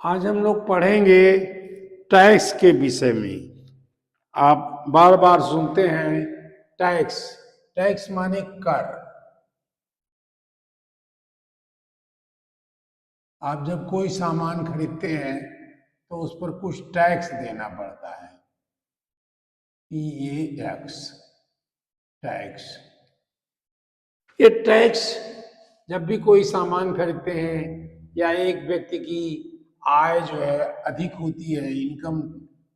आज हम लोग पढ़ेंगे टैक्स के विषय में। आप बार बार सुनते हैं टैक्स। टैक्स माने कर। आप जब कोई सामान खरीदते हैं तो उस पर कुछ टैक्स देना पड़ता है। TAX, tax. ये टैक्स जब भी कोई सामान खरीदते हैं या एक व्यक्ति की आय जो है अधिक होती है, इनकम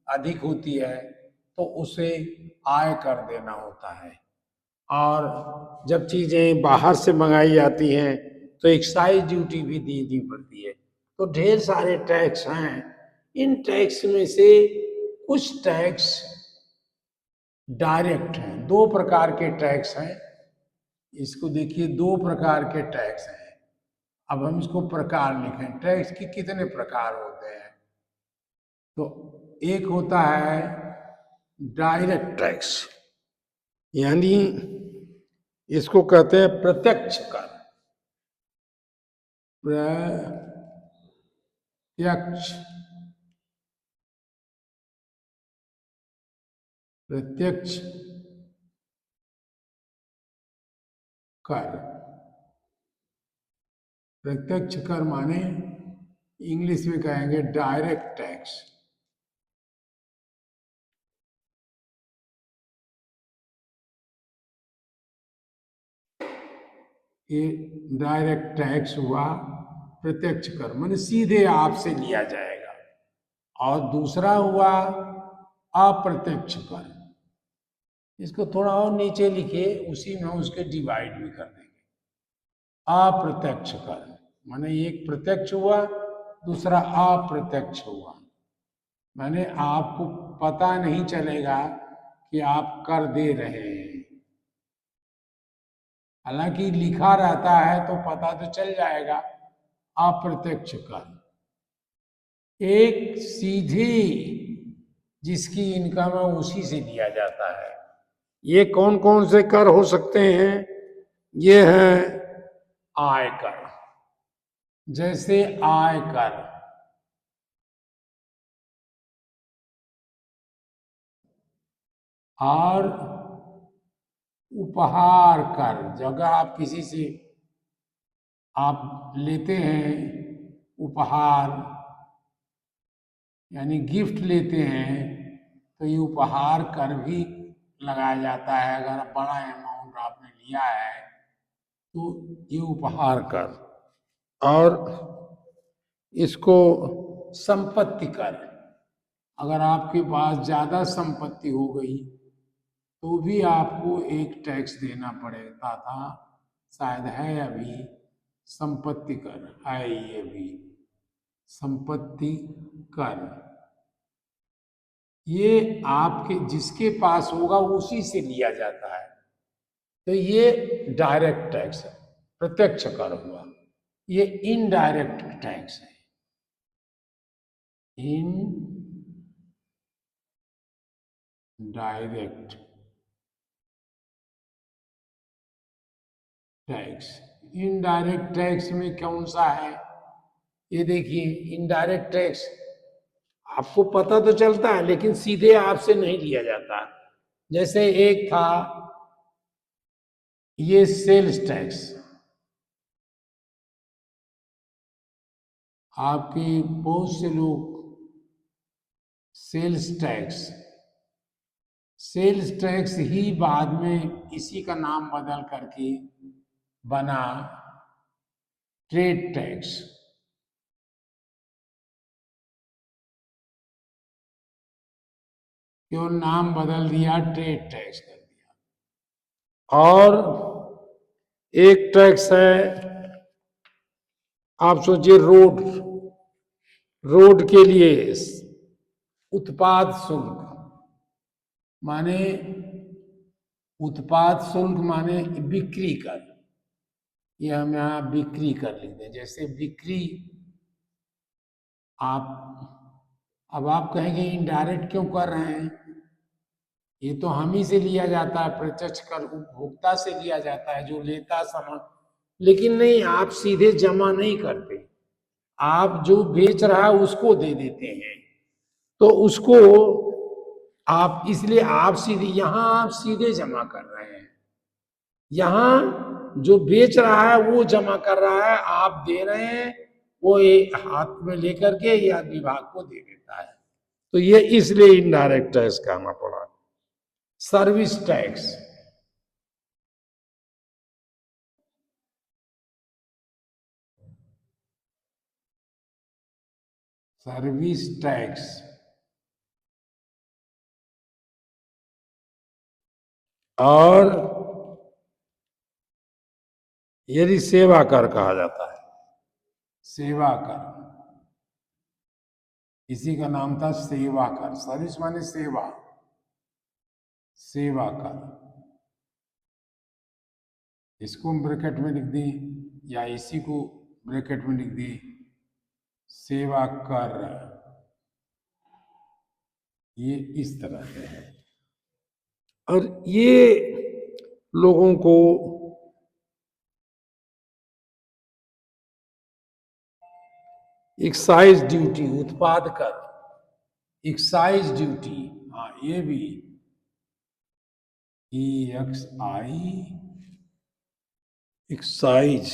अधिक होती है, तो उसे आय कर देना होता है। और जब चीजें बाहर से मंगाई जाती हैं तो एक्साइज ड्यूटी भी देनी पड़ती है। तो ढेर सारे टैक्स हैं। इन टैक्स में से कुछ टैक्स डायरेक्ट हैं। दो प्रकार के टैक्स हैं। इसको देखिए, दो प्रकार के टैक्स हैं। अब हम इसको प्रकार लिखें। टैक्स के कितने प्रकार होते हैं? तो एक होता है डायरेक्ट टैक्स, यानी इसको कहते हैं प्रत्यक्ष कर। प्रत्यक्ष प्रत्यक्ष कर। प्रत्यक्ष कर माने इंग्लिश में कहेंगे डायरेक्ट टैक्स। ये डायरेक्ट टैक्स हुआ प्रत्यक्ष कर, माने सीधे आपसे लिया जाएगा। और दूसरा हुआ अप्रत्यक्ष कर। इसको थोड़ा और नीचे लिखिए, उसी में उसके डिवाइड भी कर देंगे। अप्रत्यक्ष कर माने एक प्रत्यक्ष हुआ, दूसरा अप्रत्यक्ष हुआ। माने आपको पता नहीं चलेगा कि आप कर दे रहे हैं। हालांकि लिखा रहता है तो पता तो चल जाएगा। अप्रत्यक्ष कर एक सीधी जिसकी इनकम है उसी से लिया जाता है। ये कौन कौन से कर हो सकते हैं? ये है आयकर। जैसे आयकर, और उपहार कर। जब आप किसी से आप लेते हैं उपहार, यानी गिफ्ट लेते हैं, तो ये उपहार कर भी लगाया जाता है। अगर बड़ा अमाउंट आपने लिया है तो ये उपहार कर। और इसको संपत्ति कर, अगर आपके पास ज्यादा संपत्ति हो गई तो भी आपको एक टैक्स देना पड़ता था, शायद है अभी। संपत्ति कर है ये भी, संपत्ति कर। ये आपके जिसके पास होगा उसी से लिया जाता है। तो ये डायरेक्ट टैक्स है, प्रत्यक्ष कर हुआ। ये इनडायरेक्ट टैक्स है, इनडायरेक्ट टैक्स। इनडायरेक्ट टैक्स में कौन सा है? ये देखिए, इनडायरेक्ट टैक्स आपको पता तो चलता है लेकिन सीधे आपसे नहीं लिया जाता। जैसे एक था ये सेल्स टैक्स। आपके बहुत से लोग सेल्स टैक्स, सेल्स टैक्स ही बाद में इसी का नाम बदल करके बना ट्रेड टैक्स। क्यों नाम बदल दिया, ट्रेड टैक्स कर दिया। और एक टैक्स है, आप सोचिए रोड, रोड के लिए उत्पाद शुल्क। माने उत्पाद शुल्क माने बिक्री कर। ये हम यहाँ बिक्री कर लेते हैं। जैसे बिक्री आप, अब आप कहेंगे इनडायरेक्ट क्यों कर रहे हैं? ये तो हम ही से लिया जाता है, प्रत्यक्ष कर उपभोक्ता से लिया जाता है जो लेता सामान। लेकिन नहीं, आप सीधे जमा नहीं करते, आप जो बेच रहा है उसको दे देते हैं, तो उसको आप, इसलिए आप सीधे यहां आप सीधे जमा कर रहे हैं, यहां जो बेच रहा है वो जमा कर रहा है, आप दे रहे हैं, वो एक हाथ में लेकर के या विभाग को दे देता है। तो ये इसलिए इनडायरेक्ट टैक्स कहना पड़ा। सर्विस टैक्स, सर्विस टैक्स और यदि सेवा कर कहा जाता है, सेवा कर, इसी का नाम था सेवा कर। सर्विस माने सेवा, सेवा कर, इसको हम ब्रैकेट में लिख दें या इसी को ब्रैकेट में लिख दें, सेवा कर, ये इस तरह से है। और ये लोगों को एक्साइज ड्यूटी, उत्पाद कर, एक्साइज ड्यूटी, हाँ ये भी EXI, एक्साइज,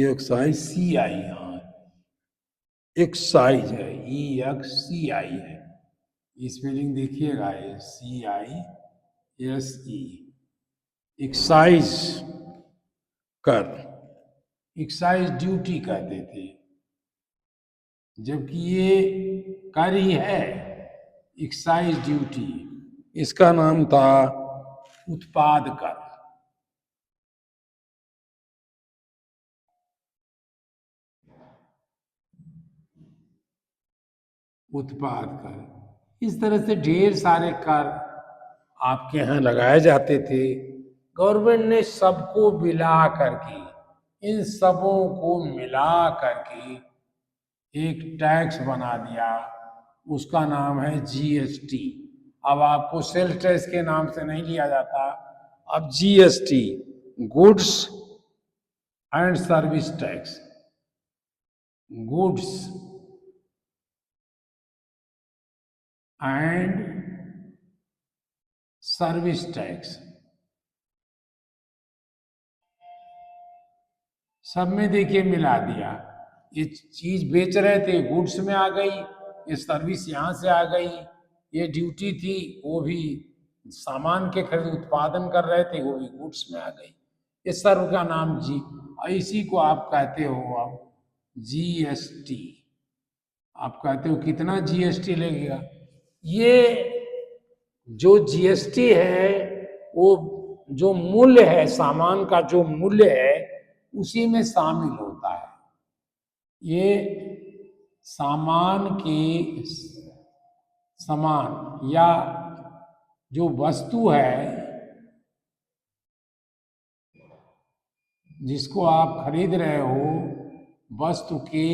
EXICI, हाँ एक्साइज है, EXCI है, स्पेलिंग देखिएगा, CISE, एक्साइज कर, एक्साइज ड्यूटी कहते थे, जबकि ये कर ही है, एक्साइज ड्यूटी, इसका नाम था उत्पाद कर। उत्पाद कर, इस तरह से ढेर सारे कर आपके यहाँ लगाए जाते थे। गवर्नमेंट ने सबको मिला करके, इन सबों को मिला करके एक टैक्स बना दिया, उसका नाम है GST। अब आपको सेल्स टैक्स के नाम से नहीं लिया जाता, अब GST, goods and service tax, goods and service tax, सब में देखिए मिला दिया। ये चीज बेच रहे थे, गुड्स में आ गई, ये सर्विस यहां से आ गई, ये ड्यूटी थी, वो भी सामान के खरीद उत्पादन कर रहे थे, वो भी गुड्स में आ गई। ये सर्व का नाम जी, इसी को आप कहते हो अब GST। आप कहते हो कितना GST लगेगा, ये जो GST है वो जो मूल्य है, सामान का जो मूल्य है उसी में शामिल होता है। ये सामान की, सामान या जो वस्तु है जिसको आप खरीद रहे हो, वस्तु के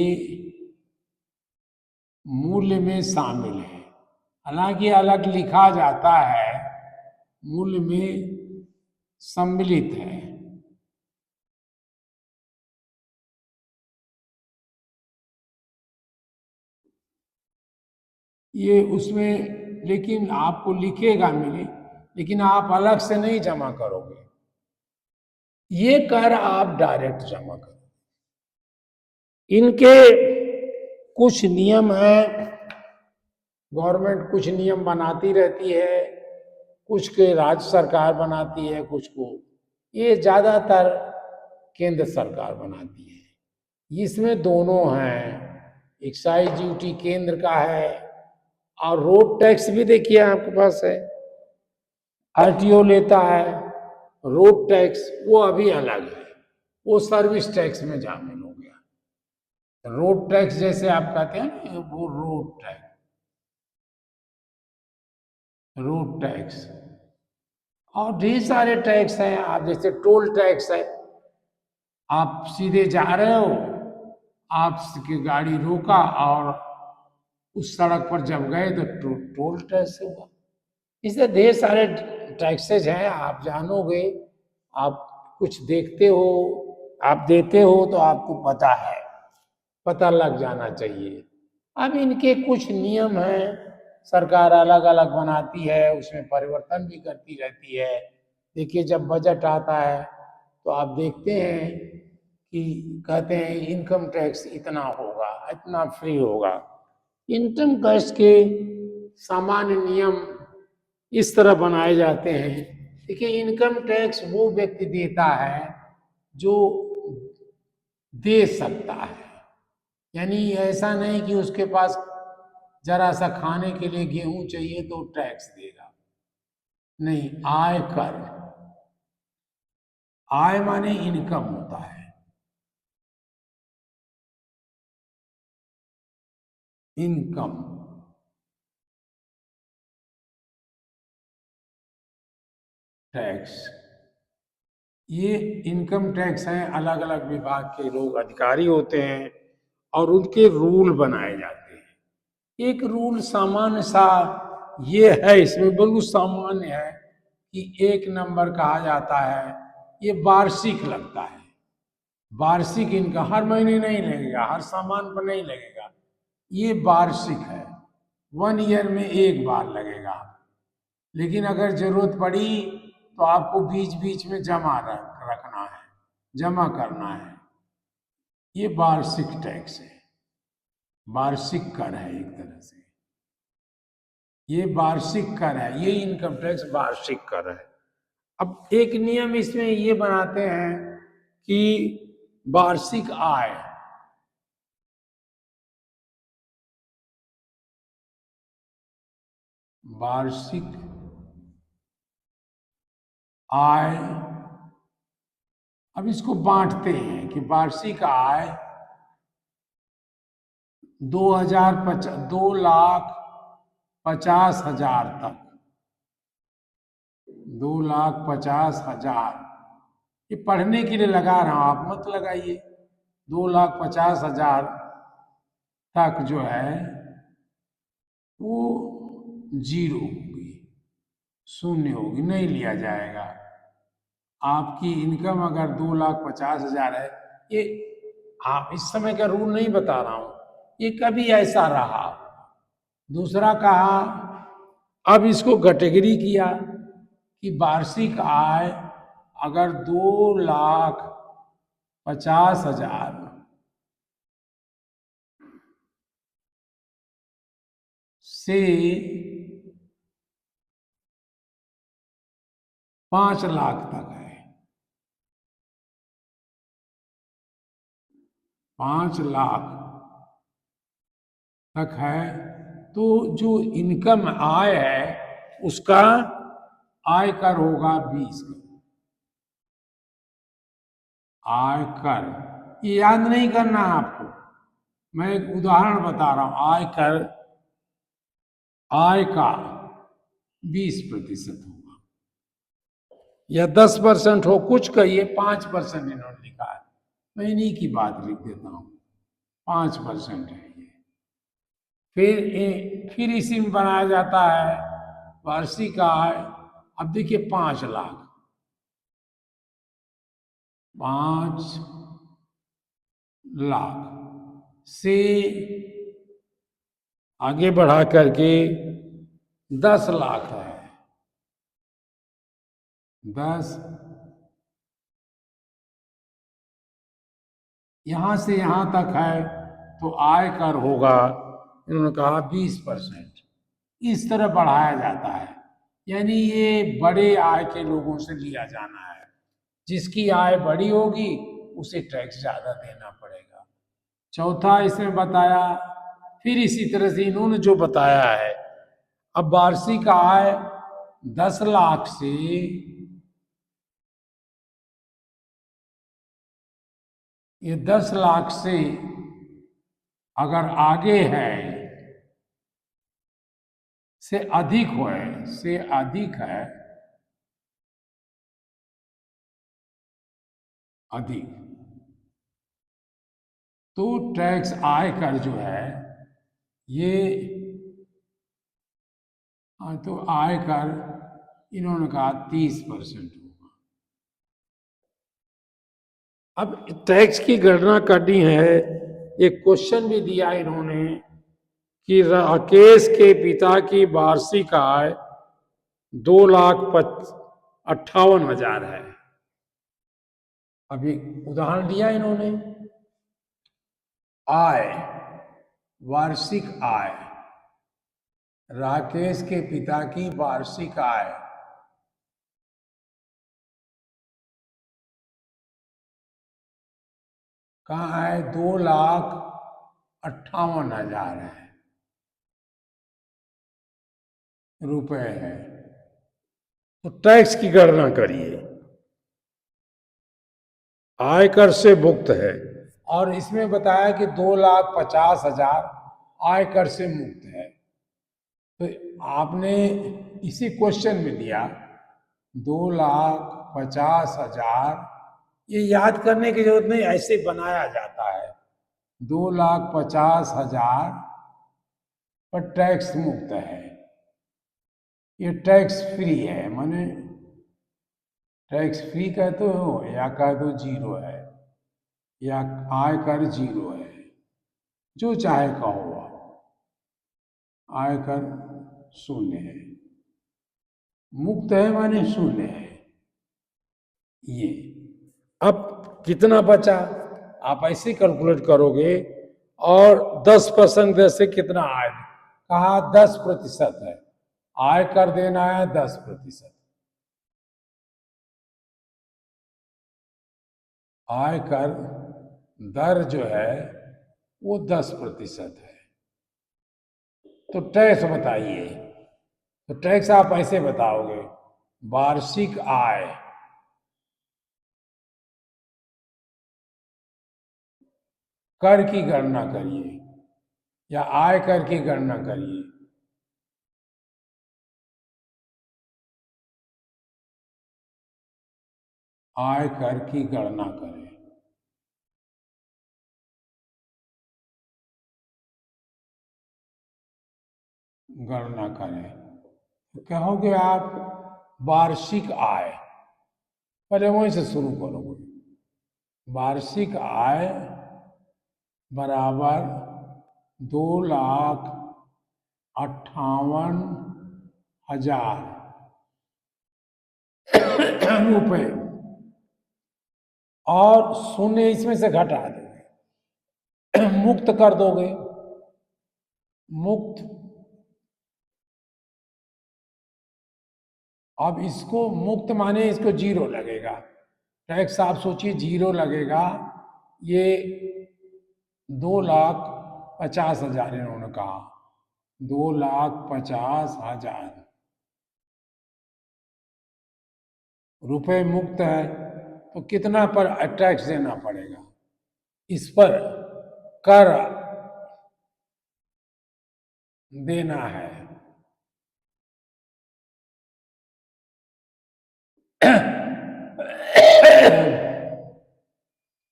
मूल्य में शामिल है। हालांकि अलग लिखा जाता है, मूल्य में सम्मिलित है। ये उसमें लेकिन आपको लिखेगा मिले, लेकिन आप अलग से नहीं जमा करोगे, ये कर आप डायरेक्ट जमा करो। इनके कुछ नियम है, गवर्नमेंट कुछ नियम बनाती रहती है, कुछ के राज्य सरकार बनाती है, कुछ को ये ज्यादातर केंद्र सरकार बनाती है। इसमें दोनों हैं, एक्साइज ड्यूटी केंद्र का है और रोड टैक्स भी देखिए आपके पास है, RTO लेता है। रोड टैक्स वो अभी अलग है, वो सर्विस टैक्स में शामिल हो गया। रोड टैक्स जैसे आप कहते हैं ना, वो रोड टैक्स, रोड टैक्स और ढेर सारे टैक्स हैं। आप जैसे टोल टैक्स है, आप सीधे जा रहे हो, आपकी गाड़ी रोका और उस सड़क पर जब गए तो टोल टैक्स हुआ। इससे ढेर सारे टैक्सेज हैं, आप जानोगे, आप कुछ देखते हो, आप देते हो तो आपको पता है, पता लग जाना चाहिए। अब इनके कुछ नियम हैं, सरकार अलग अलग बनाती है, उसमें परिवर्तन भी करती रहती है। देखिए जब बजट आता है तो आप देखते हैं कि कहते हैं इनकम टैक्स इतना होगा, इतना फ्री होगा। इनकम टैक्स के सामान्य नियम इस तरह बनाए जाते हैं। देखिए इनकम टैक्स वो व्यक्ति देता है जो दे सकता है, यानी ऐसा नहीं कि उसके पास जरा सा खाने के लिए गेहूं चाहिए तो टैक्स देगा, नहीं। आय कर, आय माने इनकम होता है, इनकम टैक्स। ये इनकम टैक्स है, अलग अलग विभाग के लोग अधिकारी होते हैं और उनके रूल बनाए जाते हैं। एक रूल सामान्य सा ये है, इसमें बहुत सामान्य है कि एक नंबर कहा जाता है, ये वार्षिक लगता है। वार्षिक इनकम हर महीने नहीं लगेगा, हर सामान पर नहीं लगेगा, ये वार्षिक है, 1 ईयर में एक बार लगेगा। लेकिन अगर जरूरत पड़ी तो आपको बीच बीच में जमा रखना है, जमा करना है। ये वार्षिक टैक्स है, वार्षिक कर है एक तरह से, ये वार्षिक कर है, ये इनकम टैक्स वार्षिक कर है। अब एक नियम इसमें ये बनाते हैं कि वार्षिक आय, वार्षिक आय, अब इसको बांटते हैं कि वार्षिक आय 2,50,000 तक, 2,50,000। ये पढ़ने के लिए लगा रहा हूं, आप मत लगाइए। 2,50,000 तक जो है वो जीरो होगी, शून्य होगी, नहीं लिया जाएगा। आपकी इनकम अगर 2,50,000 है, ये आप इस समय का रूल नहीं बता रहा हूं, ये कभी ऐसा रहा। दूसरा कहा, अब इसको कैटेगरी किया कि वार्षिक आय अगर 2,50,000 से 5 लाख तक है, 5 लाख तक है, तो जो इनकम आय है उसका आयकर होगा 20 का। आयकर ये याद नहीं करना है आपको, मैं एक उदाहरण बता रहा हूं। आयकर, आय का 20% होगा या 10% हो, कुछ कहिए, 5% इन्होंने लिखा है, मैं इन्हीं की बात लिख देता हूं, 5% है ये। फिर इसी में बनाया जाता है वार्षिक आय। अब देखिए 5 लाख, 5 लाख से आगे बढ़ा करके 10 लाख है, 10, यहां से यहां तक है तो आय कर होगा, इन्होंने कहा 20%। इस तरह बढ़ाया जाता है, यानी ये बड़े आय के लोगों से लिया जाना है। जिसकी आय बड़ी होगी उसे टैक्स ज्यादा देना पड़ेगा। चौथा इसमें बताया, फिर इसी तरह से इन्होंने जो बताया है, अब वार्षिक आय 10 लाख से, ये 10 लाख से अगर आगे है, से अधिक है, से अधिक है, अधिक, तो टैक्स आयकर जो है ये, तो आयकर इन्होंने कहा 30% होगा। अब टैक्स की गणना करनी है। एक क्वेश्चन भी दिया इन्होंने कि राकेश के पिता की वार्षिक आय 2,58,000 है। अभी उदाहरण दिया इन्होंने, आय, वार्षिक आय, राकेश के पिता की वार्षिक आय कहाँ है? 2,58,000 है रुपए है। तो टैक्स की गणना करिए। आयकर से मुक्त है, और इसमें बताया कि 2,50,000 आयकर से मुक्त है। तो आपने इसी क्वेश्चन में दिया 2,50,000, ये याद करने की जरूरत नहीं, ऐसे बनाया जाता है। 2,50,000 पर टैक्स मुक्त है, ये टैक्स फ्री है। माने टैक्स फ्री कहते हो या कह दो जीरो है, या आयकर जीरो है, जो चाहे कहो आप। आयकर शून्य है, मुक्त है माने शून्य है। ये अब कितना बचा आप ऐसे कैलकुलेट करोगे, और 10% से कितना आएगा? कहा 10% है, आयकर देना है 10%। आयकर दर जो है वो 10% है। तो टैक्स बताइए। तो टैक्स आप ऐसे बताओगे, वार्षिक आय कर की गणना करिए, या आय कर की गणना करिए। आय कर की गणना करें। गणना करें तो कहोगे आप वार्षिक आय, पहले वहीं से शुरू करोगे। वार्षिक आय बराबर 2,58,000 रुपए, और शून्य इसमें से घटा दोगे, मुक्त कर दोगे। मुक्त, अब इसको मुक्त माने इसको जीरो लगेगा। टैक्स आप सोचिए जीरो लगेगा। ये 2,50,000 इन्होंने कहा, 2,50,000 रुपए मुक्त है। तो कितना पर टैक्स देना पड़ेगा? इस पर कर देना है।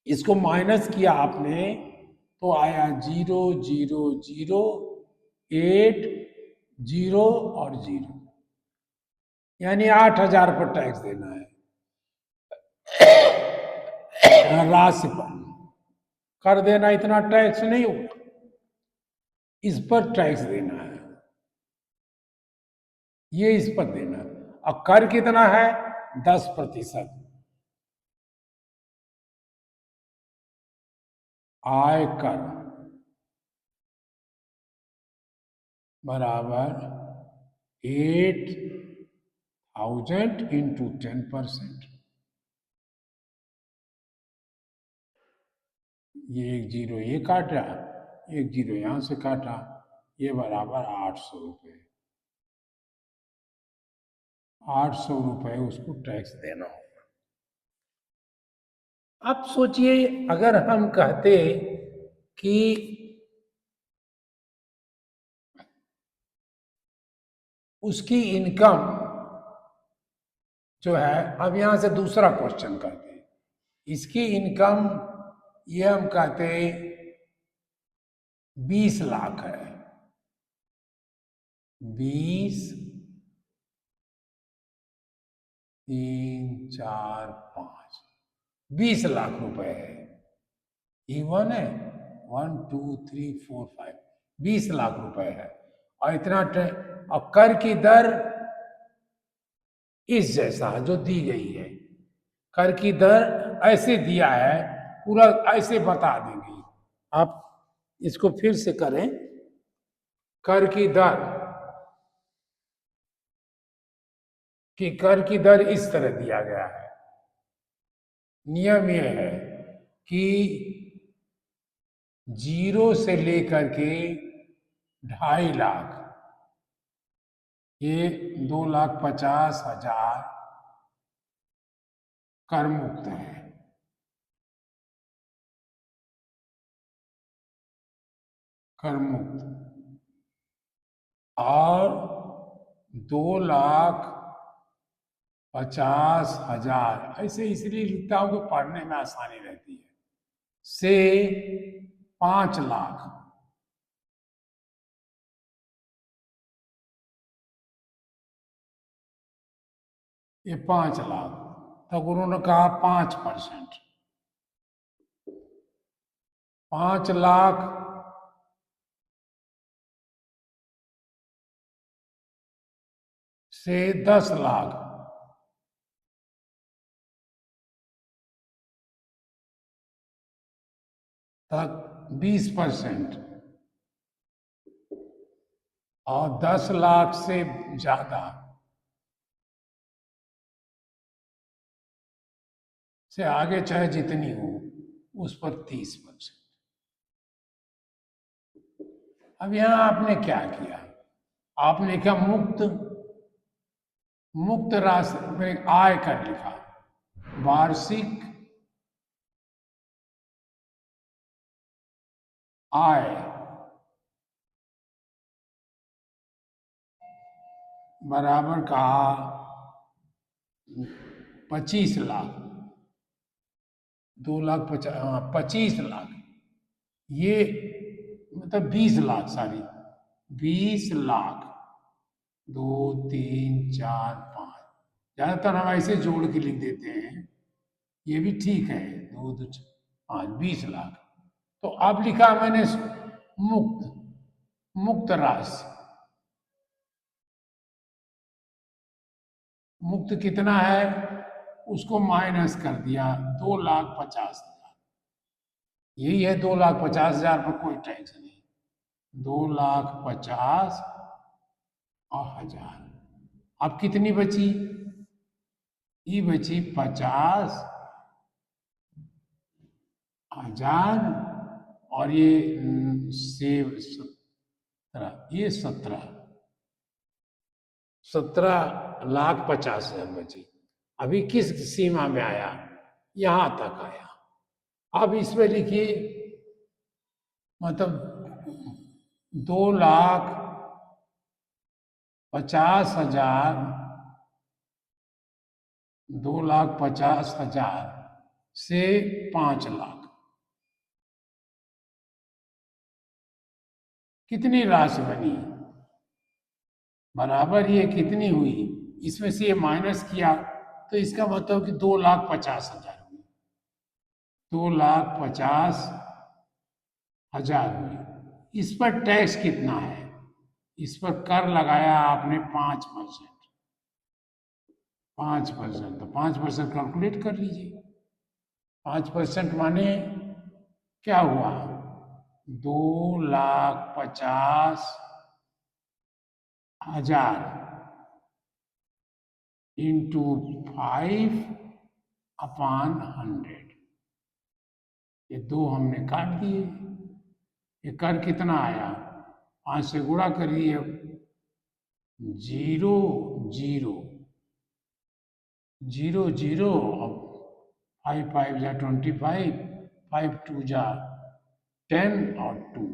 इसको माइनस किया आपने तो आया 0,0,0,8 और 0, यानी 8,000 पर टैक्स देना है। राशि पर कर देना, इतना टैक्स नहीं होगा, इस पर टैक्स देना है, ये इस पर देना है। और कर कितना है? 10%। आयकर बराबर 8,000 इंटू 10%। ये एक जीरो ये काटा, एक जीरो यहां से काटा, ये बराबर 800 रुपये। 800 रुपये उसको टैक्स देना होगा। अब सोचिए, अगर हम कहते कि उसकी इनकम जो है, अब यहां से दूसरा क्वेश्चन करते हैं। इसकी इनकम ये हम कहते 20 लाख है। 20, 3, 4, 5, 20 लाख रुपए है। ये 1 है, 1 2 3 4 5, 20 लाख रुपए है। और और कर की दर इस जैसा जो दी गई है, कर की दर ऐसे दिया है, पूरा ऐसे बता देंगे। आप इसको फिर से करें। कर की दर कर की दर इस तरह दिया गया है। नियम यह है कि 0 से लेकर के 2.5 लाख, ये 2,50,000 कर मुक्त है। कर मुक्त। और 2,50,000 ऐसे इसलिए लिखता हूं कि पढ़ने में आसानी रहती है, से 5 लाख, ये 5 लाख तक उन्होंने कहा 5%। 5 लाख से 10 लाख तक 20%, और 10 लाख से ज्यादा से आगे चाहे जितनी हो उस पर 30%। अब यहां आपने क्या किया? आपने क्या मुक्त मुक्त राशि में आय कर लिखा, वार्षिक आय बराबर कहा 25 लाख, 2,50,000, हाँ 25 लाख, ये मतलब 20 लाख, सॉरी 20 लाख, 2 3 4 5, ज्यादातर हम ऐसे जोड़ के लिख देते हैं, ये भी ठीक है, 2 2 5, 20 लाख। तो अब लिखा मैंने मुक्त मुक्त राशि। मुक्त कितना है उसको माइनस कर दिया, 2,50,000। यही है 2,50,000 पर कोई टैक्स नहीं, 2,50,000। अब कितनी बची? ये बची 50,000, और ये सेव 17, ये 17,50,000 बची। अभी किस सीमा में आया? यहां तक आया। अब इसमें लिखिए, मतलब 2,50,000, 2,50,000 से 5 लाख, कितनी राशि बनी? बराबर ये कितनी हुई? इसमें से ये माइनस किया तो इसका मतलब कि 2,50,000 हुई, 2,50,000 हुई। इस पर टैक्स कितना है? इस पर कर लगाया आपने 5%। 5%, तो 5% कैलकुलेट कर लीजिए। 5% माने क्या हुआ? 2,50,000 इंटू 5/100, ये 2 हमने काट दिए। ये कर कितना आया? 5 से गुणा करिए। 0 0 0 0, अब 5 5 जा 25, 5 2 जा 10, और 2,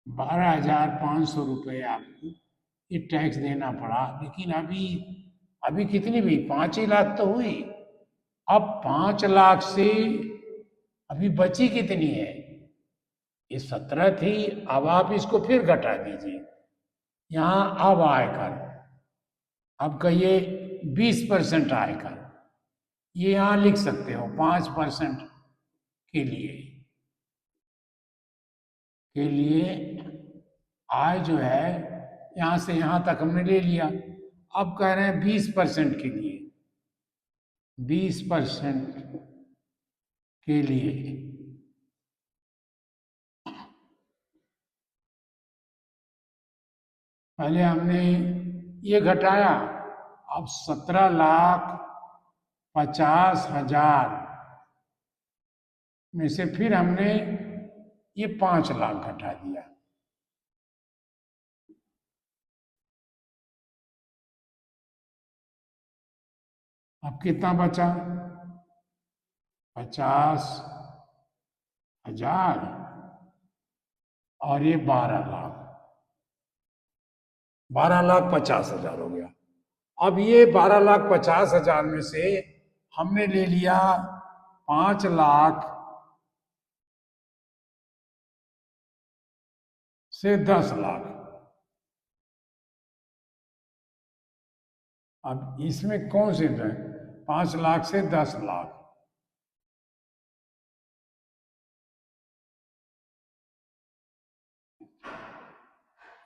12,500 रुपये आपको ये टैक्स देना पड़ा। लेकिन अभी अभी कितनी हुई? 5 ही लाख तो हुई। अब 5 लाख से अभी बची कितनी है? ये 17 थी, अब आप इसको फिर घटा दीजिए। यहां अब आयकर, अब कहिए 20% आयकर, ये यहां लिख सकते हो 5% के लिए आय जो है यहां से यहां तक हमने ले लिया। अब कह रहे हैं 20% के लिए, 20% के लिए पहले हमने ये घटाया, अब 17,50,000 में से फिर हमने ये 5 लाख घटा दिया। अब कितना बचा? 50,000 और ये 12 लाख, 12,50,000 हो गया। अब ये 12,50,000 में से हमने ले लिया 5 लाख से 10 लाख। अब इसमें कौन से 5 लाख से 10 लाख,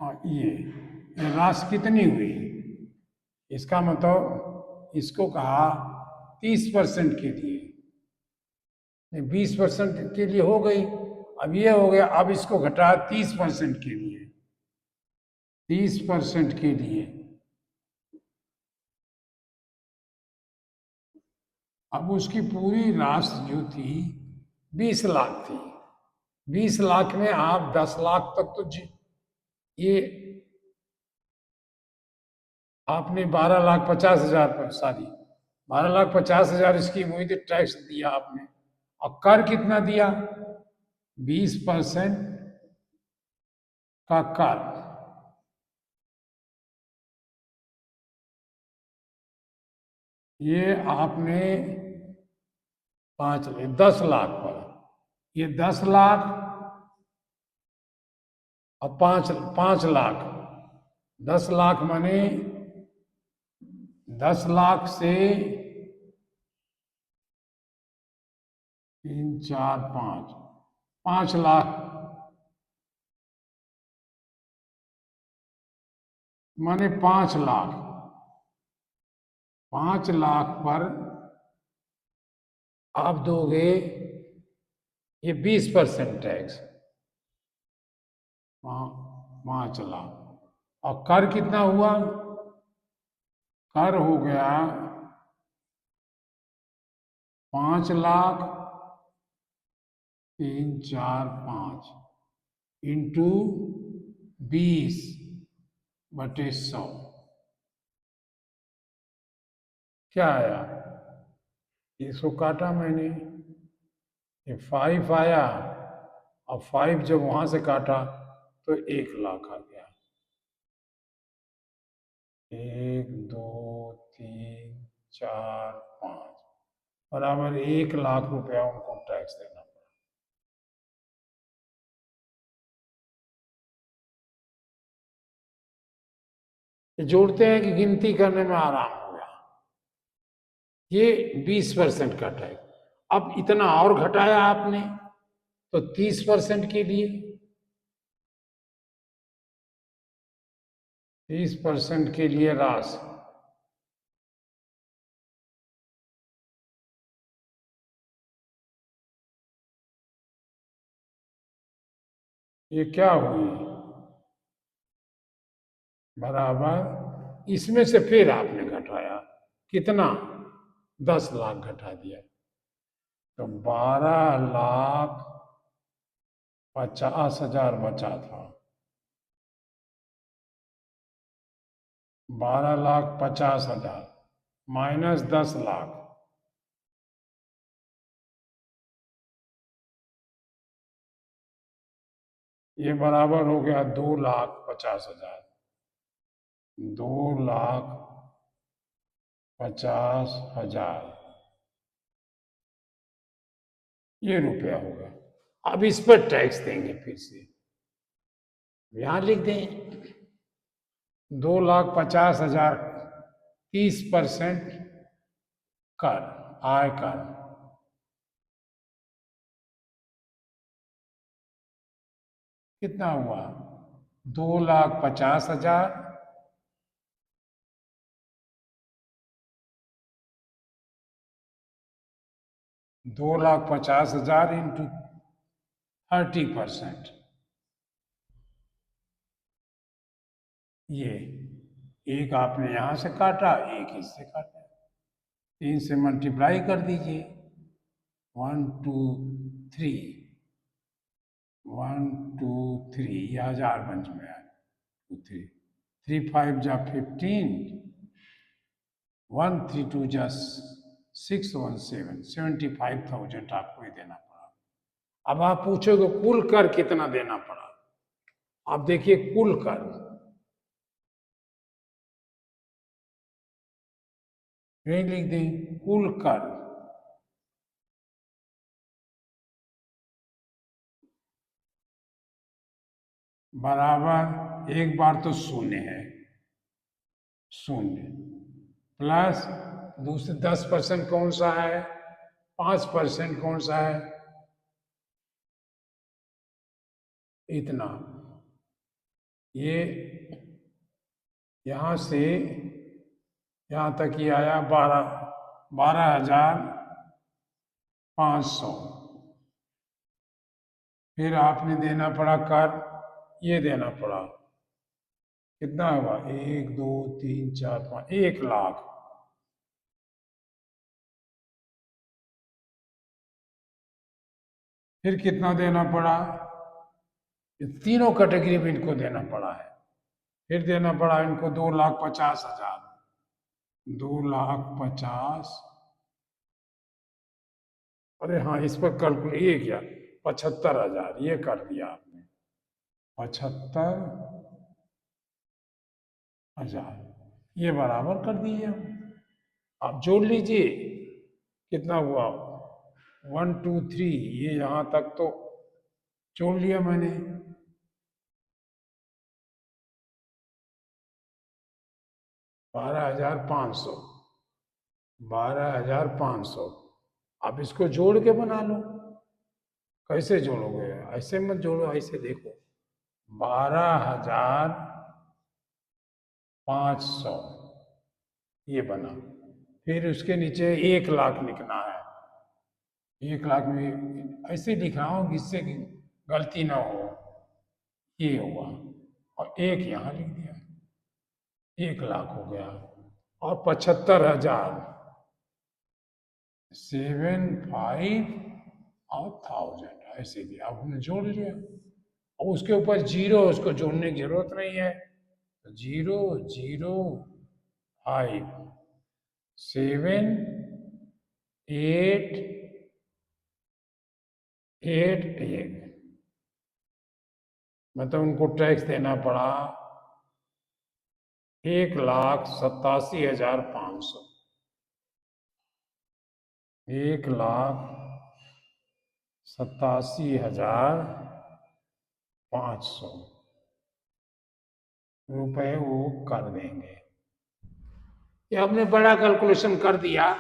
और ये राशि कितनी हुई? इसका मतलब इसको कहा 30% के लिए, 20% के लिए हो गई। अब ये हो गया, अब इसको घटा 30% के लिए, 30% के लिए। अब उसकी पूरी राशि जो थी 20 लाख थी। 20 लाख में आप 10 लाख तक तो ये आपने 12,50,000 पर, सॉरी 12,50,000 इसकी हुई थी, टैक्स दिया आपने। और कर कितना दिया? 20% का कर। ये आपने 10 लाख पर, ये 10 लाख और 5 लाख, 10 लाख माने 10 लाख से 3, 4, 5, 5 लाख माने 5 लाख। 5 लाख पर आप दोगे ये 20% टैक्स, 5 लाख। और कर कितना हुआ? कर हो गया 5 लाख 3, 4, 5 इंटू 20/100। क्या आया? इसको काटा मैंने, ये 5 आया, और 5 जब वहां से काटा तो 1 लाख आ गया। 1, 2, 3, 4, 5 बराबर 1 लाख रुपया उनको टैक्स देना पड़ा। जोड़ते हैं कि गिनती करने में आराम हो गया। ये 20% का टैक्स। अब इतना और घटाया आपने तो 30% के लिए, 30% के लिए राशि ये क्या हुई? बराबर इसमें से फिर आपने घटाया कितना? 10 लाख घटा दिया, तो 12,50,000 बचा था। 12,50,000 माइनस 10 लाख, ये बराबर हो गया 2,50,000। 2,50,000 ये रुपया होगा। अब इस पर टैक्स देंगे फिर से, यहां लिख दें 2,50,000, 30% कर, आयकर कितना हुआ? 2,50,000 2,50,000 इंटू 30%। ये एक आपने यहां से काटा, एक इससे काटा, 3 से मल्टीप्लाई कर दीजिए। 1 2 3, 1 2 3, ये 1000 बन गया। 2 3, 3 5 जा 15, 1 3 2 जा 6 1 7, 75,000 आपको ही देना पड़ा। अब आप पूछोगे कुल कर कितना देना पड़ा? आप देखिए कुल कर, यही लिख दें कुल कर बराबर, एक बार तो शून्य है, शून्य प्लस दूसरे 10% कौन सा है, 5% कौन सा है, इतना। ये यहां से यहां तक ये आया 12,500। फिर आपने देना पड़ा कर, ये देना पड़ा, कितना हुआ? 1 2 3 4 5, 1,00,000। फिर कितना देना पड़ा? तीनों कैटेगरी में इनको देना पड़ा है। फिर देना पड़ा इनको 2,50,000, 2,50,000। अरे हाँ, इस पर कैलकुलेट ये क्या, 75,000 ये कर दिया आपने, 75,000 ये बराबर कर दिए। आप जोड़ लीजिए कितना हुआ, 1 2 3, ये यहां तक तो जोड़ लिया मैंने। 12,500, 12,500। आप इसको जोड़ के बना लो। कैसे जोड़ोगे? ऐसे मत जोड़ो, ऐसे देखो, 12,500 ये बना। फिर उसके नीचे 1,00,000 लिखना है। 1,00,000 में ऐसे लिख रहा हूं जिससे कि गलती ना हो, ये हुआ, और एक यहां लिख दिया, 1,00,000 हो गया। और 75,000, 7 5 और 1000 ऐसे दिया, आपने जोड़ लिया। और उसके ऊपर जीरो, उसको जोड़ने की जरूरत नहीं है, 0 0 5 7 8 8, मतलब उनको टैक्स देना पड़ा 1,87,500, 1,87,500 रुपए वो कर देंगे। ये आपने बड़ा कैलकुलेशन कर दिया,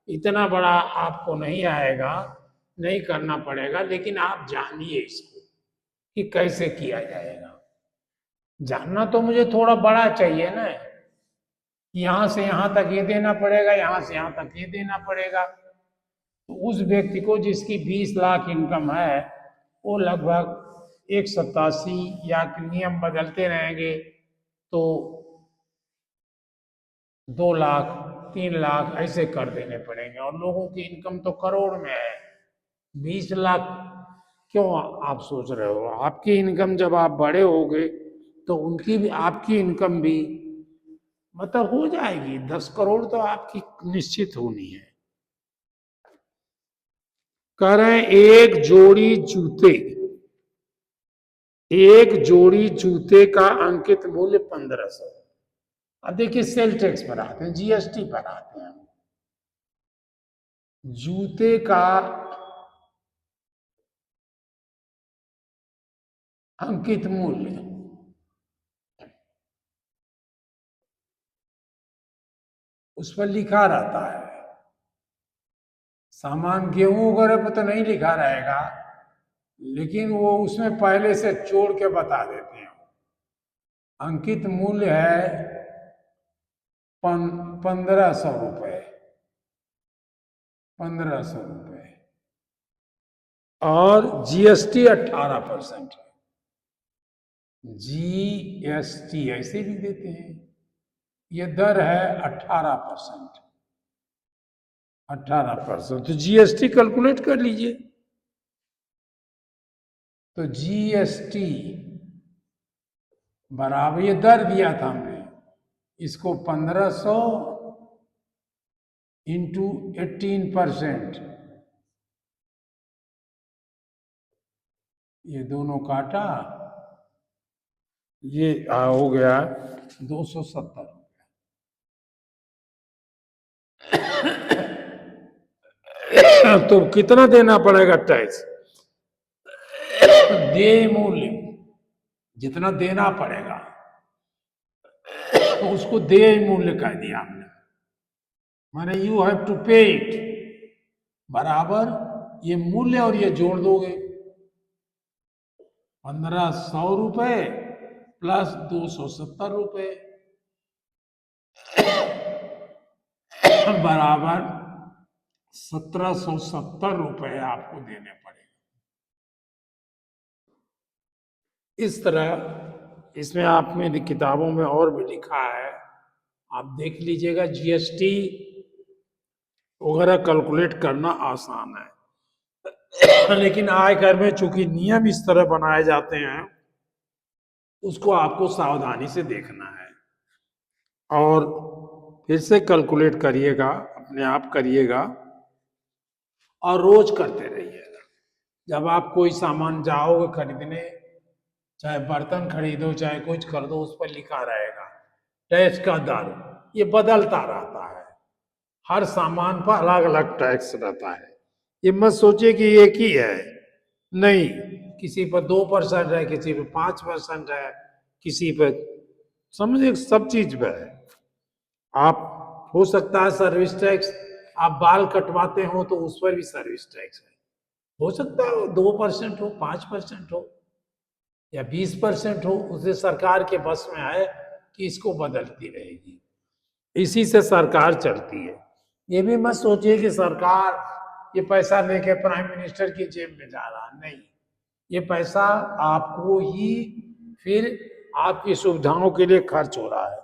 इतना बड़ा आपको नहीं आएगा, नहीं करना पड़ेगा, लेकिन आप जानिए इसको कि कैसे किया जाएगा। जानना तो मुझे थोड़ा बड़ा चाहिए ना, यहां से यहां तक ये देना पड़ेगा, यहां से यहां तक ये देना पड़ेगा। तो उस व्यक्ति को जिसकी 20,00,000 इनकम है, वो लगभग 1,87, या नियम बदलते रहेंगे तो 2,00,000 3,00,000 ऐसे कर देने पड़ेंगे। और लोगों की इनकम तो करोड़ में है, 20,00,000 क्यों आप सोच रहे हो? आपकी इनकम जब आप बड़े होगे तो उनकी भी, आपकी इनकम भी मतलब हो जाएगी, 10 करोड़ तो आपकी निश्चित होनी है। कह रहे हैं एक जोड़ी जूते का अंकित मूल्य 1,500। अब देखिए सेल टैक्स पर आते हैं, जीएसटी पर आते हैं। जूते का अंकित मूल्य उस पर लिखा रहता है, सामान गेहूं वगैरह पे तो नहीं लिखा रहेगा, लेकिन वो उसमें पहले से जोड़ के बता देते हैं। अंकित मूल्य है 1500 रुपये, 1500 रुपये, और जीएसटी 18% है। जीएसटी ऐसे भी देते हैं, ये दर है 18%, 18%। तो जीएसटी कैलकुलेट कर लीजिए। तो जीएसटी बराबर, ये दर दिया था हमने, इसको 1500 इंटू 18%, ये दोनों काटा, ये हो गया 270। तो कितना देना पड़ेगा टैक्स? देय मूल्य जितना देना पड़ेगा उसको देय मूल्य कह दिया हमने, माने यू हैव टू पे इट, बराबर ये मूल्य और ये जोड़ दोगे, 1500 रुपये प्लस 270 रुपये बराबर 1770 रुपये आपको देने पड़ेंगे। इस तरह इसमें आप में किताबों में और भी लिखा है, आप देख लीजिएगा। जीएसटी वगैरह कैलकुलेट करना आसान है, लेकिन आयकर में चूंकि नियम इस तरह बनाए जाते हैं, उसको आपको सावधानी से देखना है और फिर से कैलकुलेट करिएगा, अपने आप करिएगा और रोज करते रहिएगा। जब आप कोई सामान जाओगे खरीदने, चाहे बर्तन खरीदो चाहे कुछ खरीदो, उस पर लिखा रहेगा टैक्स का दर, ये बदलता रहता है, हर सामान पर अलग अलग टैक्स रहता है। ये मत सोचिए कि एक ही है, नहीं, किसी पर 2% है, किसी पर 5% है, किसी पर समझिए सब चीज पे है। आप हो सकता है सर्विस टैक्स, आप बाल कटवाते हो तो उस पर भी सर्विस टैक्स है, हो सकता है 2% हो, 5% हो या 20% हो, उसे सरकार के बस में है कि इसको बदलती रहेगी, इसी से सरकार चलती है। ये भी मत सोचिए कि सरकार ये पैसा लेके प्राइम मिनिस्टर की जेब में जा रहा, नहीं, ये पैसा आपको ही फिर आपकी सुविधाओं के लिए खर्च हो रहा है।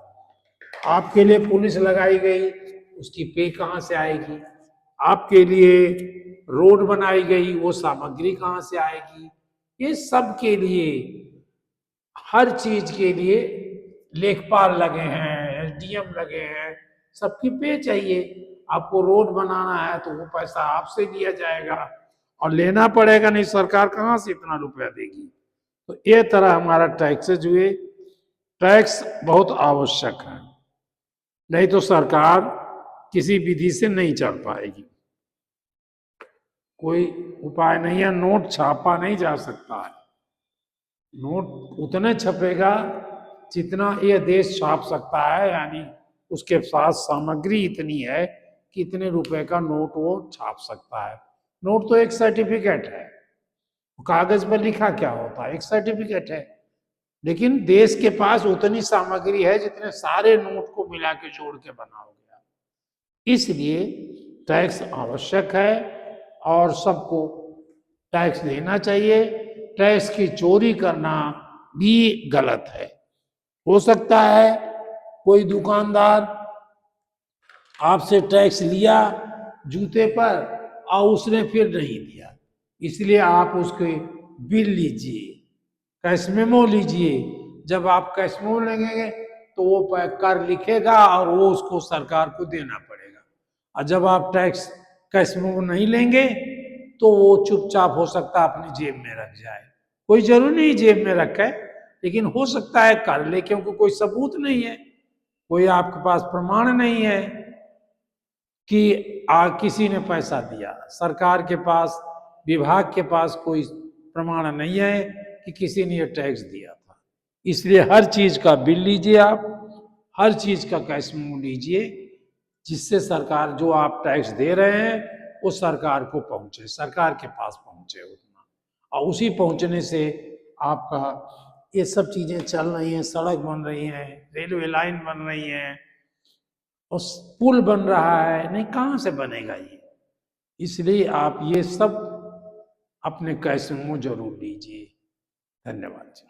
आपके लिए पुलिस लगाई गई, उसकी पे कहाँ से आएगी? आपके लिए रोड बनाई गई, वो सामग्री कहाँ से आएगी? ये सब के लिए, हर चीज के लिए लेखपाल लगे हैं, एसडीएम लगे हैं, सबकी पे चाहिए। आपको रोड बनाना है तो वो पैसा आपसे लिया जाएगा और लेना पड़ेगा, नहीं सरकार कहाँ से इतना रुपया देगी? तो ये तरह हमारा टैक्सेज हुए। टैक्स बहुत आवश्यक है, नहीं तो सरकार किसी विधि से नहीं चल पाएगी। कोई उपाय नहीं है, नोट छापा नहीं जा सकता है, नोट उतने छपेगा जितना ये देश छाप सकता है, यानी उसके पास सामग्री इतनी है कि इतने रुपए का नोट वो छाप सकता है। नोट तो एक सर्टिफिकेट है, कागज पर लिखा क्या होता है, एक सर्टिफिकेट है, लेकिन देश के पास उतनी सामग्री है जितने सारे नोट को मिला के जोड़ के बना हो गया। इसलिए टैक्स आवश्यक है और सबको टैक्स देना चाहिए। टैक्स की चोरी करना भी गलत है। हो सकता है कोई दुकानदार आपसे टैक्स लिया जूते पर और उसने फिर नहीं दिया, इसलिए आप उसके बिल लीजिए, कैश मेमो लीजिए। जब आप कैश मेमो लेंगे तो वो कर लिखेगा और वो उसको सरकार को देना पड़ेगा, और जब आप टैक्स कैश मेमो नहीं लेंगे तो वो चुपचाप हो सकता है अपनी जेब में रख जाए। कोई जरूरी नहीं जेब में रखे, लेकिन हो सकता है कर ले, क्योंकि कोई सबूत नहीं है, कोई आपके पास प्रमाण नहीं है कि किसी ने पैसा दिया। सरकार के पास, विभाग के पास कोई प्रमाण नहीं है कि किसी ने ये टैक्स दिया था। इसलिए हर चीज का बिल लीजिए, आप हर चीज का कैश मेमो लीजिए, जिससे सरकार जो आप टैक्स दे रहे हैं वो सरकार को पहुंचे, सरकार के पास पहुंचे उतना, और उसी पहुंचने से आपका ये सब चीजें चल रही हैं, सड़क बन रही हैं, रेलवे लाइन बन रही है, और पुल बन रहा है, नहीं कहाँ से बनेगा ये। इसलिए आप ये सब अपने कैसे में जरूर लीजिए। धन्यवाद जी।